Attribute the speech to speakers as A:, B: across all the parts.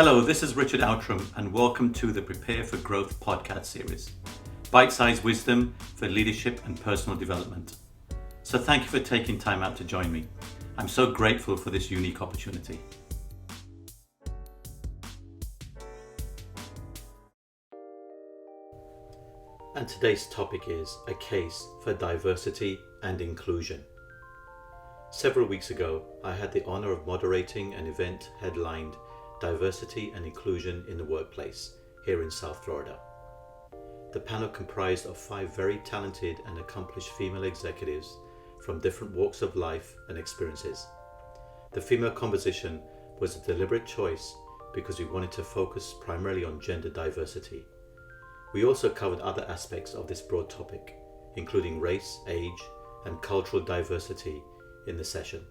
A: Hello, this is Richard Outram, and welcome to the Prepare for Growth podcast series. Bite-sized wisdom for leadership and personal development. So thank you for taking time out to join me. I'm so grateful for this unique opportunity. And today's topic is a case for diversity and inclusion. Several weeks ago, I had the honor of moderating an event headlined Diversity and Inclusion in the Workplace here in South Florida. The panel comprised of 5 very talented and accomplished female executives from different walks of life and experiences. The female composition was a deliberate choice because we wanted to focus primarily on gender diversity. We also covered other aspects of this broad topic, including race, age, and cultural diversity in the session.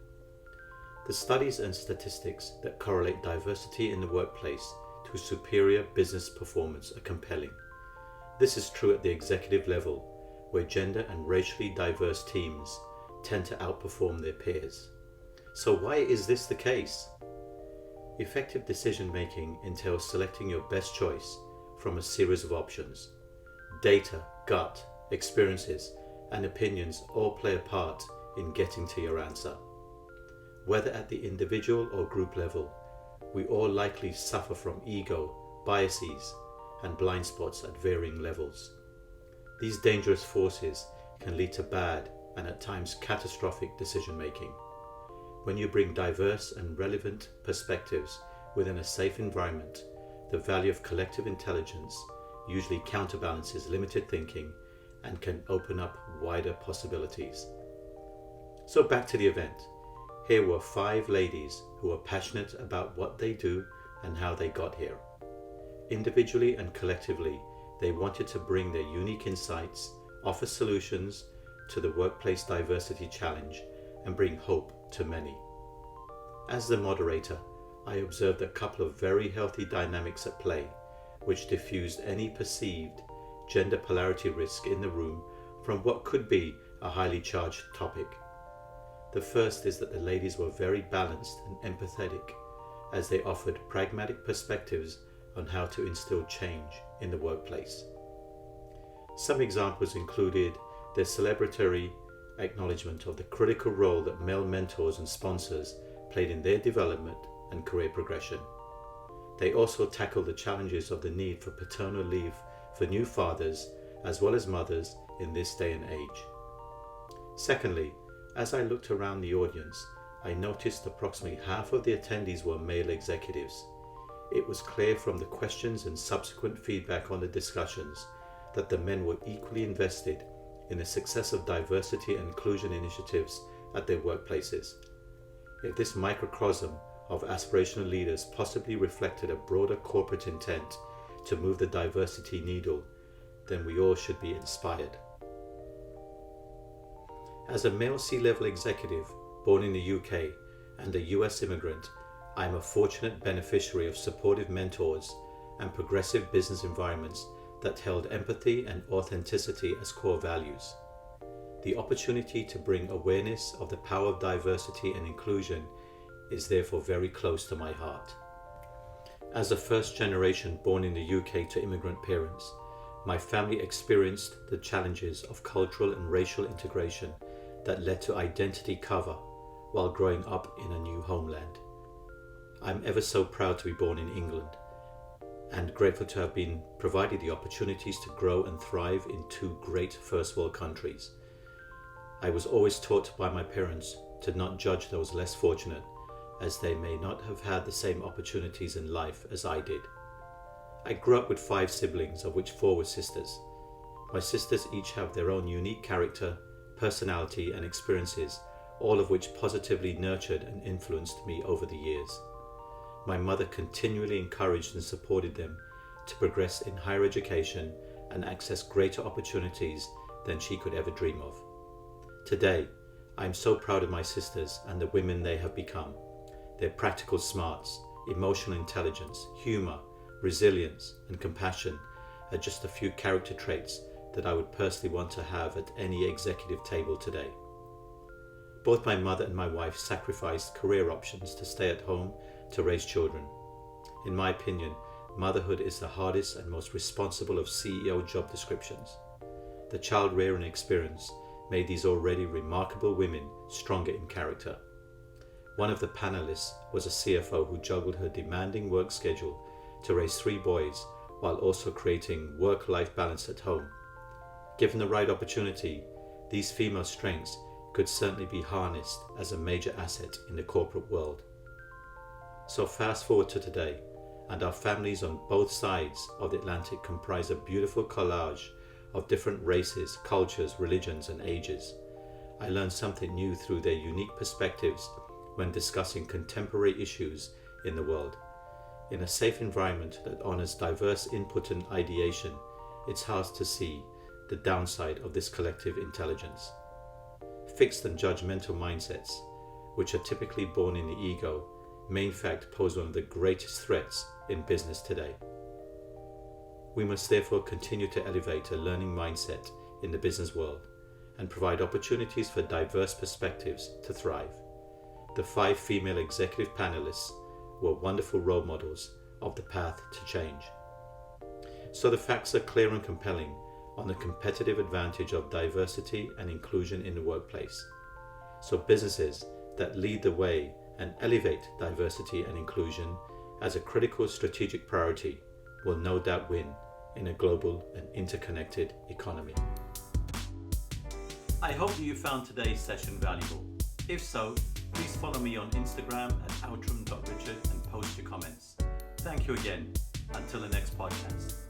A: The studies and statistics that correlate diversity in the workplace to superior business performance are compelling. This is true at the executive level, where gender and racially diverse teams tend to outperform their peers. So why is this the case? Effective decision making entails selecting your best choice from a series of options. Data, gut, experiences, and opinions all play a part in getting to your answer. Whether at the individual or group level, we all likely suffer from ego, biases, and blind spots at varying levels. These dangerous forces can lead to bad and at times catastrophic decision making. When you bring diverse and relevant perspectives within a safe environment, the value of collective intelligence usually counterbalances limited thinking and can open up wider possibilities. So back to the event. Here were 5 ladies who are passionate about what they do and how they got here. Individually and collectively, they wanted to bring their unique insights, offer solutions to the workplace diversity challenge, and bring hope to many. As the moderator, I observed a couple of very healthy dynamics at play, which diffused any perceived gender polarity risk in the room from what could be a highly charged topic. The first is that the ladies were very balanced and empathetic as they offered pragmatic perspectives on how to instill change in the workplace. Some examples included their celebratory acknowledgement of the critical role that male mentors and sponsors played in their development and career progression. They also tackled the challenges of the need for paternal leave for new fathers as well as mothers in this day and age. Secondly, as I looked around the audience, I noticed approximately half of the attendees were male executives. It was clear from the questions and subsequent feedback on the discussions that the men were equally invested in the success of diversity and inclusion initiatives at their workplaces. If this microcosm of aspirational leaders possibly reflected a broader corporate intent to move the diversity needle, then we all should be inspired. As a male C-level executive born in the UK and a US immigrant, I am a fortunate beneficiary of supportive mentors and progressive business environments that held empathy and authenticity as core values. The opportunity to bring awareness of the power of diversity and inclusion is therefore very close to my heart. As a first generation born in the UK to immigrant parents, my family experienced the challenges of cultural and racial integration that led to identity cover while growing up in a new homeland. I'm ever so proud to be born in England and grateful to have been provided the opportunities to grow and thrive in 2 great first world countries. I was always taught by my parents to not judge those less fortunate, as they may not have had the same opportunities in life as I did. I grew up with 5 siblings, of which 4 were sisters. My sisters each have their own unique character, personality, and experiences, all of which positively nurtured and influenced me over the years. My mother continually encouraged and supported them to progress in higher education and access greater opportunities than she could ever dream of. Today, I am so proud of my sisters and the women they have become. Their practical smarts, emotional intelligence, humor, resilience, and compassion are just a few character traits that I would personally want to have at any executive table today. Both my mother and my wife sacrificed career options to stay at home to raise children. In my opinion, motherhood is the hardest and most responsible of CEO job descriptions. The child rearing experience made these already remarkable women stronger in character. One of the panelists was a CFO who juggled her demanding work schedule to raise 3 boys while also creating work-life balance at home. Given the right opportunity, these female strengths could certainly be harnessed as a major asset in the corporate world. So fast forward to today, and our families on both sides of the Atlantic comprise a beautiful collage of different races, cultures, religions, and ages. I learned something new through their unique perspectives when discussing contemporary issues in the world. In a safe environment that honors diverse input and ideation, it's hard to see the downside of this collective intelligence. Fixed and judgmental mindsets, which are typically born in the ego, may in fact pose one of the greatest threats in business today. We must therefore continue to elevate a learning mindset in the business world and provide opportunities for diverse perspectives to thrive. The 5 female executive panelists were wonderful role models of the path to change. So the facts are clear and compelling on the competitive advantage of diversity and inclusion in the workplace. So businesses that lead the way and elevate diversity and inclusion as a critical strategic priority will no doubt win in a global and interconnected economy. I hope you found today's session valuable. If so, please follow me on Instagram at outram.richard and post your comments. Thank you again. Until the next podcast.